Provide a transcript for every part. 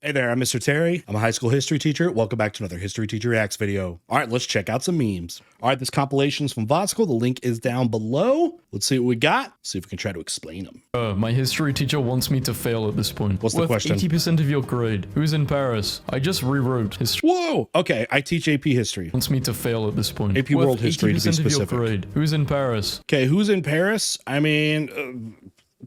Hey there, I'm Mr. Terry. I'm a high school history teacher. Welcome back to another History Teacher Reacts video. All right, let's check out some memes. All right, this compilation is from Vodschool. The link is down below. Let's see what we got. See if we can try to explain them. My history teacher wants me to fail at this point. What's the question? 80% of your grade. Who's in Paris? I just rewrote history. Whoa! Okay, I teach AP History. Wants me to fail at this point. AP World History, to be 80% of your specific. grade. Who's in Paris? Okay, who's in Paris? I mean,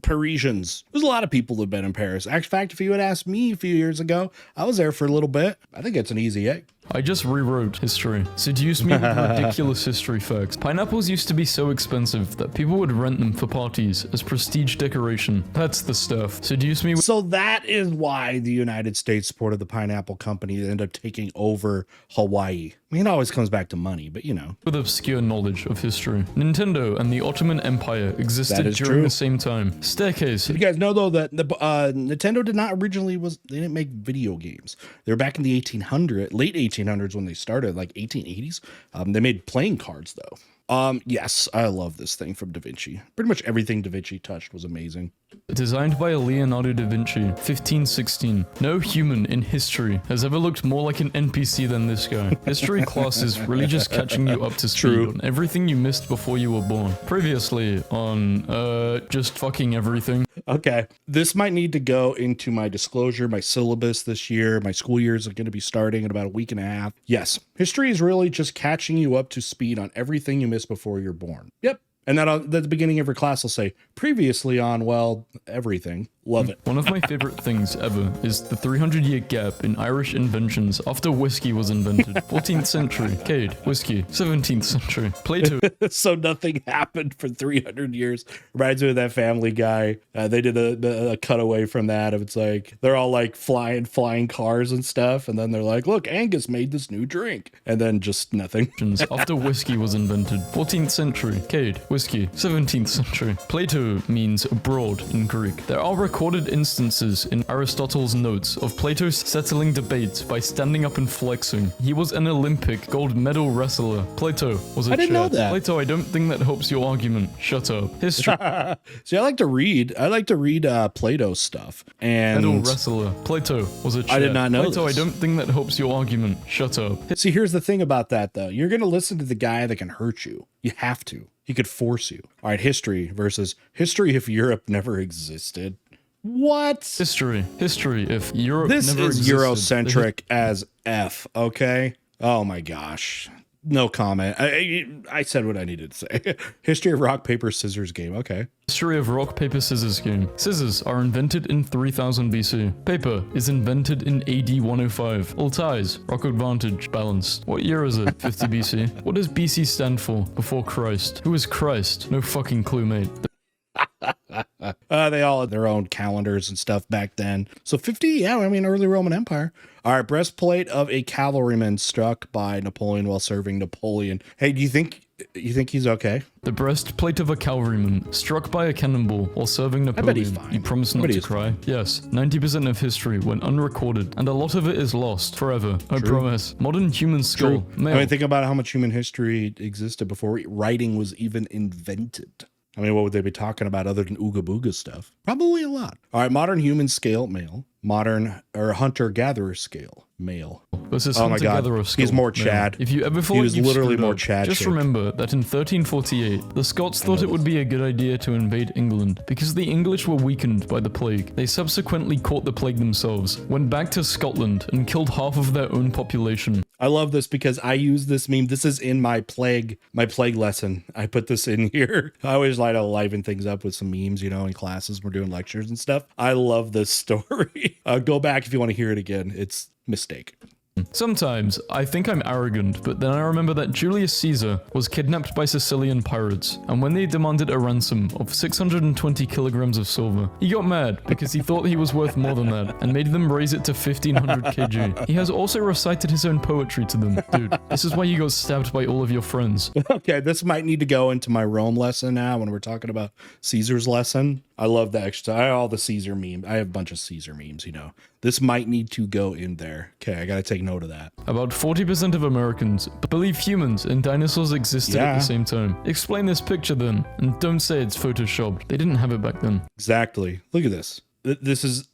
Parisians. There's a lot of people that have been in Paris. In fact, if you had asked me a few years ago, I was there for a little bit. I think it's an easy A. I just rewrote history. Seduce me with ridiculous history facts. Pineapples used to be so expensive that people would rent them for parties as prestige decoration. That's the stuff. Seduce me with— So that is why the United States supported the pineapple company that ended up taking over Hawaii. I mean, it always comes back to money, but you know. with obscure knowledge of history. Nintendo and the Ottoman Empire existed That is during true. the same time. Staircase. Did you guys know though that the Nintendo did not originally they didn't make video games. They were back in the late 1800s when they started, like 1880s. They made playing cards though. Yes, I love this thing from Da Vinci. Pretty much everything Da Vinci touched was amazing. Designed by Leonardo da Vinci, 1516. No human in history has ever looked more like an NPC than this guy. History class is really just catching you up to speed True. on everything you missed before you were born. Previously on, just fucking everything. Okay, this might need to go into my disclosure, my syllabus this year. My school years are going to be starting in about a week and a half. Yes, history is really just catching you up to speed on everything you missed before you're born. Yep. And then at the beginning of your class will say, previously on, well, everything. Love it. One of my favorite things ever is the 300-year gap in Irish inventions after whiskey was invented. 14th century, Cade, whiskey. 17th century, Plato. So nothing happened for 300 years. Reminds me of that Family Guy. They did a cutaway from that. It's like, they're all like flying cars and stuff. And then they're like, look, Angus made this new drink. And then just nothing. After whiskey was invented. 14th century, Cade, whiskey. 17th century, Plato means abroad in Greek. There are recorded instances in Aristotle's notes of Plato settling debates by standing up and flexing. He was an Olympic gold medal wrestler. Plato was a I didn't know that. Plato, I don't think that helps your argument. Shut up. History. See, I like to read Plato's stuff. And Medal wrestler. Plato was a chair. I did not know Plato, this. I don't think that helps your argument. Shut up. see, here's the thing about that, though. You're going to listen to the guy that can hurt you. You have to. He could force you. All right, history versus history if Europe never existed. What? History if Europe This never is existed. Eurocentric as F, okay? Oh my gosh. No comment. I said what I needed to say. History of rock, paper, scissors game. Okay. History of rock, paper, scissors game. Scissors are invented in 3000 BC. Paper is invented in AD 105. All ties, rock advantage, balanced. What year is it? 50 BC. What does BC stand for? Before Christ. Who is Christ? No fucking clue, mate. They all had their own calendars and stuff back then. So 50, yeah, I mean, early Roman Empire. All right, breastplate of a cavalryman struck by Napoleon while serving Napoleon. Hey, do you think he's okay? The breastplate of a cavalryman struck by a cannonball while serving bet Napoleon. he's fine. You promise I not bet to he's cry? Yes. 90% of history went unrecorded, and a lot of it is lost forever. I promise. Modern human skull. Male. I mean, think about how much human history existed before writing was even invented. I mean, what would they be talking about other than Ooga Booga stuff? Probably a lot. All right, modern human scale, male. Modern or hunter-gatherer scale, male. Versus Oh my God, hunter-gatherer skull, he's more male. Chad. If you ever thought He was you've literally screwed more up, Chad just shaped. remember that in 1348, the Scots thought it would be a good idea to invade England because the English were weakened by the plague. They subsequently caught the plague themselves, went back to Scotland, and killed half of their own population. I love this because I use this meme. This is in my plague lesson. I put this in here. I always like to liven things up with some memes, you know, in classes. We're doing lectures and stuff. I love this story. Go back if you want to hear it again. It's mistake. Sometimes, I think I'm arrogant, but then I remember that Julius Caesar was kidnapped by Sicilian pirates, and when they demanded a ransom of 620 kilograms of silver, he got mad because he thought he was worth more than that, and made them raise it to 1500 kg. He has also recited his own poetry to them. Dude, this is why you got stabbed by all of your friends. Okay, this might need to go into my Rome lesson now when we're talking about Caesar's lesson. I love the extra. I have all the Caesar memes. I have a bunch of Caesar memes, you know. This might need to go in there. Okay, I gotta take note of that. About 40% of Americans believe humans and dinosaurs existed at Yeah. the same time. Explain this picture then, and don't say it's photoshopped. They didn't have it back then. Exactly. Look at this. This is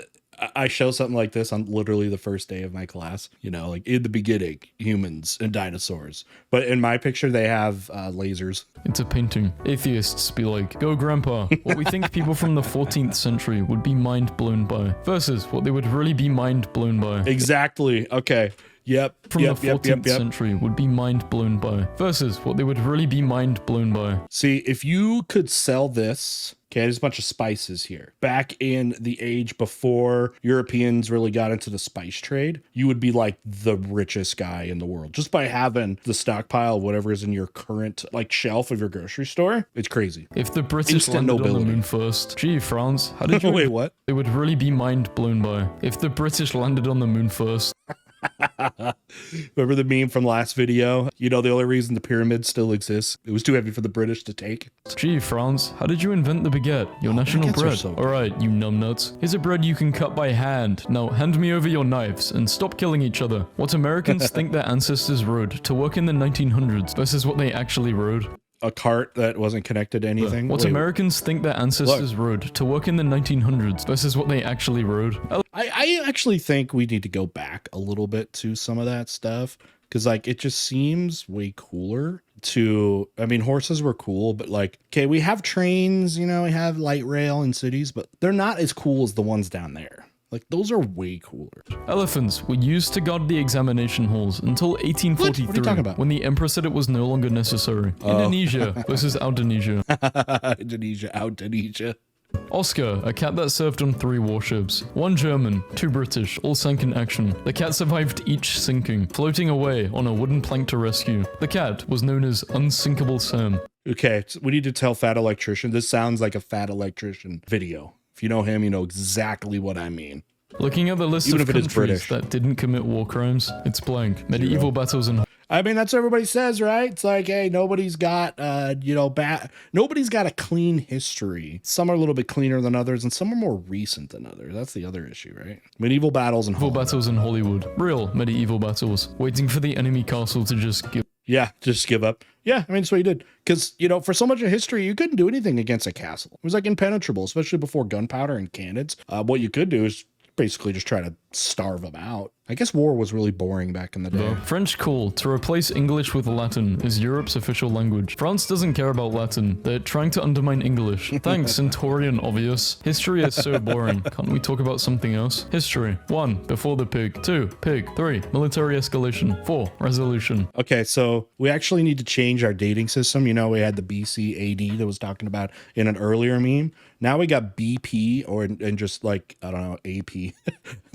I show something like this on literally the first day of my class, you know, like in the beginning, humans and dinosaurs. But in my picture, they have lasers. It's a painting. Atheists be like, go grandpa, what we think people from the 14th century would be mind blown by, versus what they would really be mind blown by. Exactly. Okay. Yep. From the 14th century would be mind blown by, versus what they would really be mind blown by. See, if you could sell this, okay, there's a bunch of spices here. Back in the age before Europeans really got into the spice trade, you would be like the richest guy in the world just by having the stockpile of whatever is in your current like shelf of your grocery store. It's crazy. If the British Instant landed on nobility. the moon first, gee, France, how did you? Wait, what? They would really be mind blown by. If the British landed on the moon first. Remember the meme from last video? You know, the only reason the pyramid still exists, it was too heavy for the British to take. Gee, France, how did you invent the baguette? Your national baguettes are bread. so good. Alright, you numbnuts. Here's a bread you can cut by hand. Now hand me over your knives and stop killing each other. What Americans think their ancestors rode to work in the 1900s versus what they actually rode. A cart that wasn't connected to anything. What Americans think their ancestors rode to work in the 1900s versus what they actually rode. I actually think we need to go back a little bit to some of that stuff because like it just seems way cooler to, I mean, horses were cool, but like, okay, we have trains, you know, we have light rail in cities, but they're not as cool as the ones down there. Like, those are way cooler. Elephants were used to guard the examination halls until 1843, What are you talking about? when the emperor said it was no longer necessary. Indonesia versus Indonesia. Indonesia. Oscar, a cat that served on 3 warships. 1 German, 2 British, all sank in action. The cat survived each sinking, floating away on a wooden plank to rescue. The cat was known as Unsinkable Sam. Okay, so we need to tell Fat Electrician. This sounds like a Fat Electrician video. If you know him, you know exactly what I mean. Looking at the list Even of if it is countries British. that didn't commit war crimes, it's blank. Medieval battles and I mean, that's what everybody says, right? It's like, hey, nobody's got, nobody's got a clean history. Some are a little bit cleaner than others, and some are more recent than others. That's the other issue, right? Medieval battles and medieval battles in Hollywood. Real medieval battles. Waiting for the enemy castle to just give. Yeah, just give up. Yeah, I mean, that's what he did. Because, you know, for so much of history, you couldn't do anything against a castle. It was like impenetrable, especially before gunpowder and cannons. What you could do is basically just try to starve them out. I guess war was really boring back in the day. The French call to replace English with Latin is Europe's official language. France doesn't care about Latin. They're trying to undermine English. Thanks, Centaurian obvious. History is so boring. Can't we talk about something else? History. 1. Before the pig. 2. Pig. 3. Military escalation. 4. Resolution. Okay, so we actually need to change our dating system. You know, we had the BC AD that was talking about in an earlier meme. Now we got BP and just like, I don't know, AP.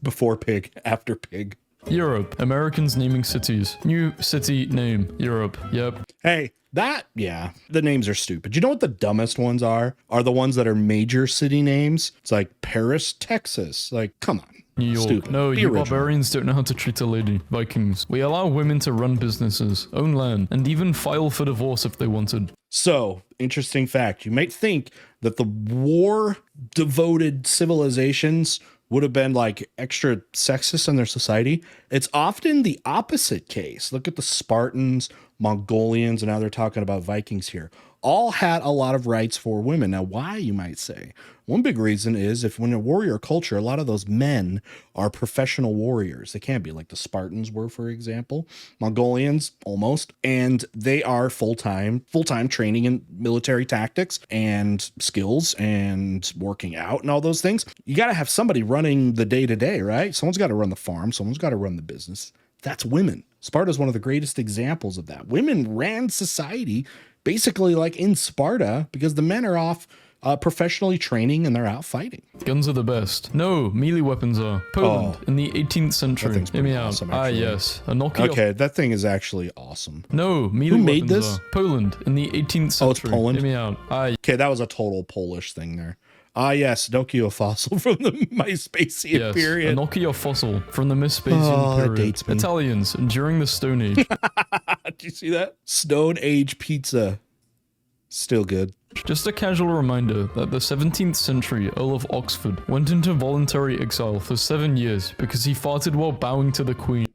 Before pig, after pig. Europe. Americans naming cities. New city name. Europe. Yep. Hey, the names are stupid. You know what the dumbest ones are? Are the ones that are major city names. It's like Paris, Texas. Like, come on. New York. Stupid. No, Be you original. barbarians don't know how to treat a lady. Vikings. We allow women to run businesses, own land, and even file for divorce if they wanted. So, interesting fact. You might think that the war-devoted civilizations would have been like extra sexist in their society. It's often the opposite case. Look at the Spartans, Mongolians, and now they're talking about Vikings here. All had a lot of rights for women. Now, why, you might say? One big reason is if when a warrior culture, a lot of those men are professional warriors. They can't be like the Spartans were, for example. Mongolians, almost. And they are full-time training in military tactics and skills and working out and all those things. You got to have somebody running the day-to-day, right? Someone's got to run the farm. Someone's got to run the business. That's women. Sparta is one of the greatest examples of that. Women ran society basically like in Sparta because the men are off professionally training and they're out fighting. Guns are the best. No, melee weapons are. Poland in the 18th century. thing's Hear me pretty out. awesome, actually. Yes. A Nokia. Okay, that thing is actually awesome. No, melee Who weapons made this? are. Poland in the 18th century. Oh, it's Poland? Hear me out. Okay, that was a total Polish thing there. Yes, Nokia fossil from the Myspasian Yes, period. a Nokia fossil from the Misspasian that period. dates me. Italians during the Stone Age. Did you see that? Stone Age pizza. Still good. Just a casual reminder that the 17th century Earl of Oxford went into voluntary exile for 7 years because he farted while bowing to the Queen.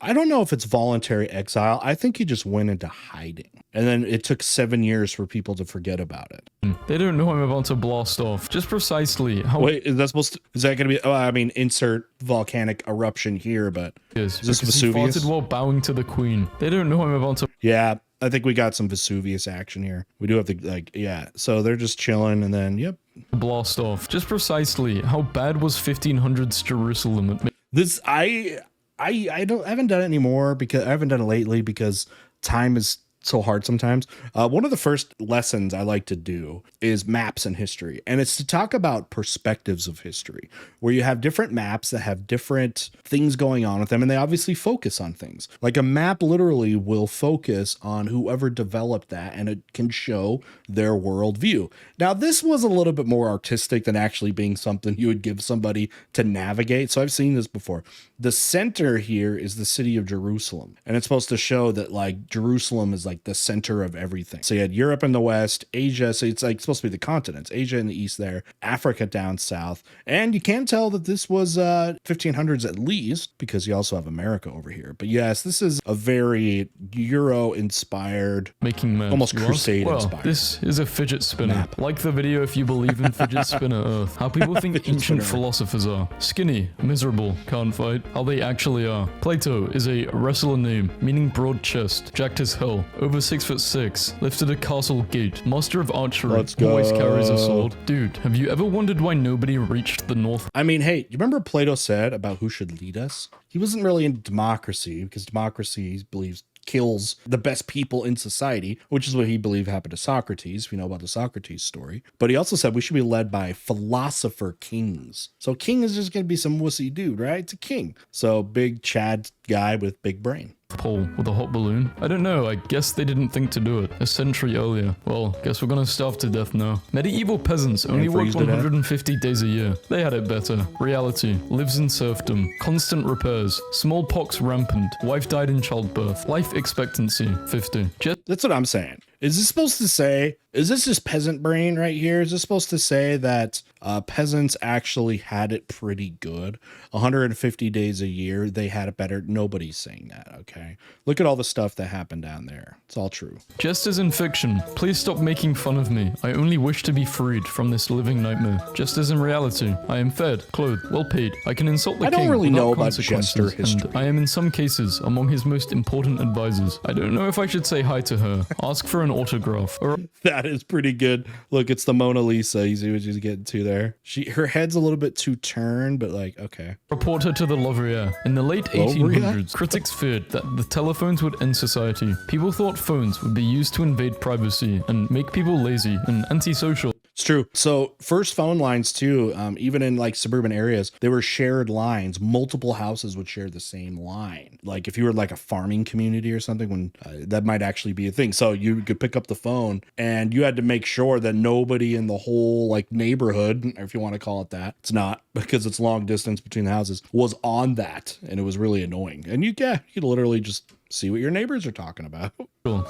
I don't know if it's voluntary exile. I think he just went into hiding. And then it took 7 years for people to forget about it. They don't know I'm about to blast off. Just precisely how Wait, is that supposed to, is that going to be, oh, I mean, insert volcanic eruption here, but is this because he Vesuvius? farted while bowing to the queen. They don't know I'm about to Yeah, I think we got some Vesuvius action here. We do have to, like, yeah. So they're just chilling and then, yep. blast off. Just precisely how bad was 1500s Jerusalem at This, I haven't done it anymore because I haven't done it lately because time is so hard sometimes. One of the first lessons I like to do is maps in history, and it's to talk about perspectives of history, where you have different maps that have different things going on with them, and they obviously focus on things. Like a map literally will focus on whoever developed that, and it can show their worldview. Now, this was a little bit more artistic than actually being something you would give somebody to navigate. So I've seen this before. The center here is the city of Jerusalem, and it's supposed to show that like Jerusalem is like the center of everything. So you had Europe in the west, Asia, so it's like supposed to be the continents, Asia in the east there, Africa down south, and you can tell that this was 1500s at least because you also have America over here. But yes, this is a very Euro inspired, making maps, almost crusade well, inspired. this is a fidget spinner. Map. Like the video if you believe in fidget spinner Earth. How people think Fidget ancient spinner. philosophers are. Skinny, miserable, can't fight. How they actually are. Plato is a wrestler name, meaning broad chest, jacked as hell, over 6'6", lifted a castle gate, master of archery, Let's go. always carries a sword. Dude, have you ever wondered why nobody reached the north? I mean, hey, you remember Plato said about who should lead us? He wasn't really into democracy because democracy, he believes, kills the best people in society, which is what he believed happened to Socrates, if you know about the Socrates story. But he also said we should be led by philosopher kings. So king is just going to be some wussy dude, right? It's a king. So big Chad guy with big brain. Pole with a hot balloon? I don't know, I guess they didn't think to do it a century earlier. Well, guess we're gonna starve to death now. Medieval peasants only worked freeze to death. 150 days a year. They had it better. Reality, lives in serfdom, constant repairs, smallpox rampant, wife died in childbirth, life expectancy 50. That's what I'm saying. Is this supposed to say, is this just peasant brain right here? Is this supposed to say that peasants actually had it pretty good? 150 days a year, they had it better. Nobody's saying that, okay? Look at all the stuff that happened down there. It's all true. Just as in fiction, please stop making fun of me. I only wish to be freed from this living nightmare. Just as in reality, I am fed, clothed, well paid. I can insult the I don't king really without know about consequences, jester history. and I am in some cases among his most important advisors. I don't know if I should say hi to her, ask for an autograph, or That is pretty good. Look, it's the Mona Lisa. You see what she's getting to there? Her head's a little bit too turned, but like, okay. report her to the Louvre. In the late Louvre? 1800s, critics feared that the telephones would end society. People thought phones would be used to invade privacy and make people lazy and antisocial. It's true. So first phone lines too, even in like suburban areas, they were shared lines. Multiple houses would share the same line. Like if you were like a farming community or something, when that might actually be a thing. So you could pick up the phone and you had to make sure that nobody in the whole like neighborhood, if you want to call it that, it's not because it's long distance between the houses, was on that. And it was really annoying. And you could literally just see what your neighbors are talking about.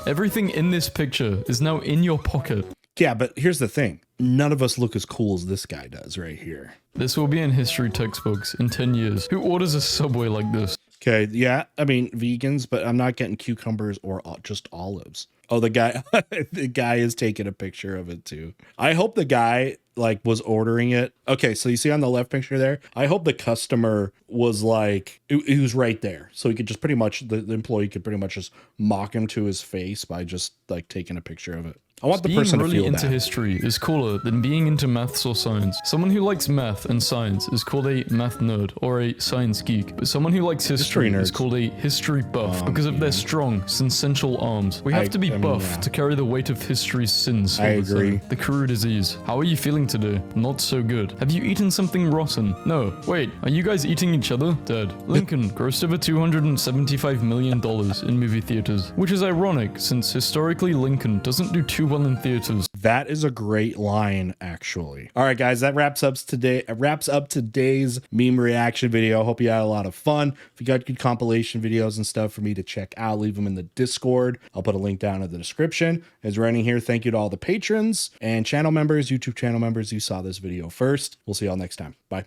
Everything in this picture is now in your pocket. Yeah, but here's the thing. None of us look as cool as this guy does right here. This will be in history textbooks in 10 years. Who orders a Subway like this? Okay, yeah, I mean vegans, but I'm not getting cucumbers or just olives. Oh, the guy, the guy is taking a picture of it too. I hope the guy like was ordering it. Okay, so you see on the left picture there, I hope the customer was like, he was right there. So he could just pretty much, the employee could pretty much just mock him to his face by just like taking a picture of it. I want the Being person to really feel into that. history is cooler than being into maths or science. Someone who likes math and science is called a math nerd or a science geek, but someone who likes history is nerds. called a history buff because of their strong, sensual arms. We have to be buff to carry the weight of history's sins. I all the agree. time. The career disease. How are you feeling today? Not so good. Have you eaten something rotten? No. Wait, are you guys eating each other? Dead. Lincoln grossed over $275 million in movie theaters, which is ironic since historically Lincoln doesn't do too well in theaters. That is a great line, actually. All right, guys, that wraps up today's meme reaction video. Hope you had a lot of fun. If you got good compilation videos and stuff for me to check out, leave them in the Discord. I'll put a link down in the description. As we're ending here, thank you to all the patrons and channel members, YouTube channel members who saw this video first. We'll see y'all next time. Bye.